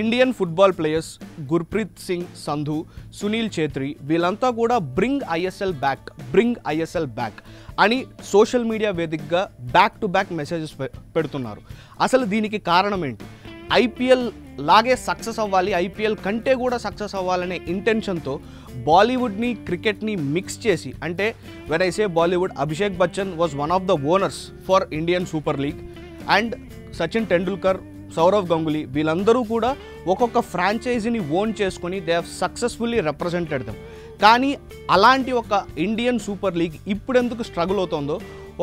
Indian football players Gurpreet Singh Sandhu, Sunil Chhetri వీళ్ళంతా కూడా bring ISL back అని సోషల్ మీడియా వేదికగా బ్యాక్ టు బ్యాక్ మెసేజెస్ పెడుతున్నారు. అసలు దీనికి కారణం ఏంటి? ఐపీఎల్ లాగే సక్సెస్ అవ్వాలి, ఐపీఎల్ కంటే కూడా సక్సెస్ అవ్వాలనే ఇంటెన్షన్తో బాలీవుడ్ని క్రికెట్ని మిక్స్ చేసి, అంటే when I say Bollywood, Abhishek Bachchan was one of the owners for Indian super league and Sachin Tendulkar, Sourav Ganguly వీళ్ళందరూ కూడా ఒక్కొక్క ఫ్రాంచైజీని ఓన్ చేసుకొని they have successfully represented them. కానీ అలాంటి ఒక ఇండియన్ సూపర్ లీగ్ ఇప్పుడు ఎందుకు స్ట్రగుల్ అవుతుందో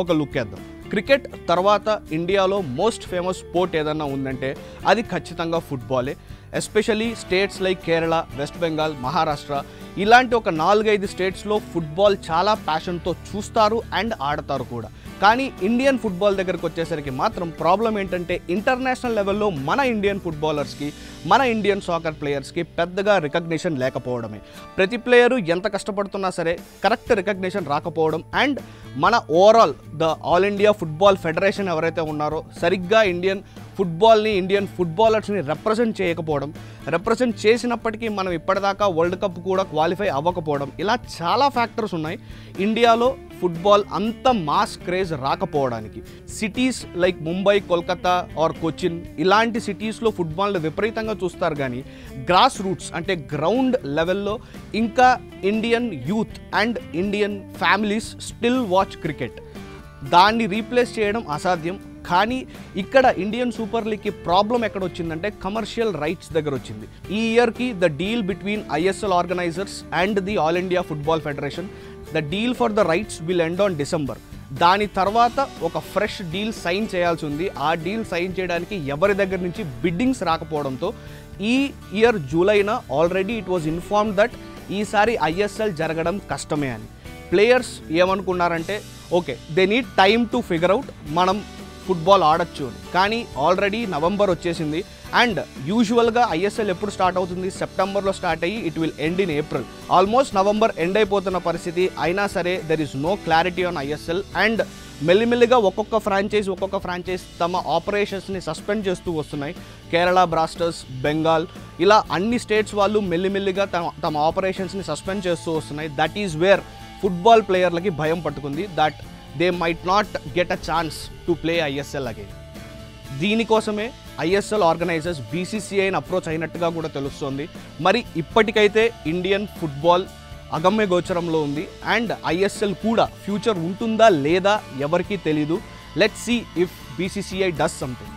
ఒక లుక్ వేద్దాం. క్రికెట్ తర్వాత ఇండియాలో మోస్ట్ ఫేమస్ స్పోర్ట్ ఏదన్నా ఉందంటే అది ఖచ్చితంగా ఫుట్బాలే. Especially states like Kerala, West Bengal, Maharashtra ఇలాంటి ఒక 4-5 స్టేట్స్లో ఫుట్బాల్ చాలా ప్యాషన్తో చూస్తారు అండ్ ఆడతారు కూడా. కానీ ఇండియన్ ఫుట్బాల్ దగ్గరకు వచ్చేసరికి మాత్రం ప్రాబ్లం ఏంటంటే ఇంటర్నేషనల్ లెవెల్లో మన ఇండియన్ ఫుట్బాలర్స్కి, మన ఇండియన్ సాకర్ ప్లేయర్స్కి పెద్దగా రికగ్నిషన్ లేకపోవడమే. ప్రతి ప్లేయరు ఎంత కష్టపడుతున్నా సరే కరెక్ట్ రికగ్నిషన్ రాకపోవడం అండ్ మన overall the all India football federation ఎవరైతే ఉన్నారో సరిగ్గా ఇండియన్ ఫుట్బాల్ని, ఇండియన్ ఫుట్బాలర్స్ని రిప్రజెంట్ చేయకపోవడం, రిప్రజెంట్ చేసినప్పటికీ మనం ఇప్పటిదాకా వరల్డ్ కప్ కూడా క్వాలిఫై అవ్వకపోవడం, ఇలా చాలా ఫ్యాక్టర్స్ ఉన్నాయి ఇండియాలో ఫుట్బాల్ అంత మాస్ క్రేజ్ రాకపోవడానికి. Cities like Mumbai, Kolkata or Cochin ఇలాంటి సిటీస్లో ఫుట్బాల్ని విపరీతంగా చూస్తారు, కానీ గ్రాస్ రూట్స్ అంటే గ్రౌండ్ లెవెల్లో ఇంకా Indian youth and Indian families still watch cricket. దాన్ని రీప్లేస్ చేయడం అసాధ్యం. కానీ ఇక్కడ ఇండియన్ సూపర్ లీగ్కి ప్రాబ్లం ఎక్కడ వచ్చిందంటే కమర్షియల్ రైట్స్ దగ్గర వచ్చింది. ఈ ఇయర్కి the deal between ISL organisers and the all India football federation, the deal for the rights will end on December. దాని తర్వాత ఒక ఫ్రెష్ డీల్ సైన్ చేయాల్సి ఉంది. ఆ డీల్ సైన్ చేయడానికి ఎవరి దగ్గర నుంచి బిడ్డింగ్స్ రాకపోవడంతో ఈ ఇయర్ జూలైన already it was informed that ఈసారి ఐఎస్ఎల్ జరగడం కష్టమే అని. ప్లేయర్స్ ఏమనుకున్నారంటే okay, they need time to figure out మనం ఫుట్బాల్ ఆడొచ్చు అని. కానీ ఆల్రెడీ నవంబర్ వచ్చేసింది అండ్ యూజువల్గా ఐఎస్ఎల్ ఎప్పుడు స్టార్ట్ అవుతుంది? సెప్టెంబర్లో స్టార్ట్ అయ్యి it will end in April. Almost November end అయిపోతున్న పరిస్థితి. అయినా సరే there is no clarity on ISL and మెల్లిమెల్లిగా ఒక్కొక్క ఫ్రాంచైజ్ తమ ఆపరేషన్స్ని సస్పెండ్ చేస్తూ వస్తున్నాయి. కేరళ బ్లాస్టర్స్, బెంగాల్ ఇలా అన్ని స్టేట్స్ వాళ్ళు మెల్లిమెల్లిగా తమ ఆపరేషన్స్ని సస్పెండ్ చేస్తూ వస్తున్నాయి. దట్ ఈజ్ వేర్ ఫుట్బాల్ ప్లేయర్లకి భయం పట్టుకుంది that they might not get a chance to play ISL again. దీనికోసమే ఐఎస్ఎల్ ఆర్గనైజర్స్ బీసీసీఐని అప్రోచ్ అయినట్టుగా కూడా తెలుస్తోంది. మరి ఇప్పటికైతే ఇండియన్ ఫుట్బాల్ అగమ్య గోచరంలో ఉంది అండ్ ఐఎస్ఎల్ కూడా ఫ్యూచర్ ఉంటుందా లేదా ఎవరికీ తెలీదు. Let's see if BCCI does something.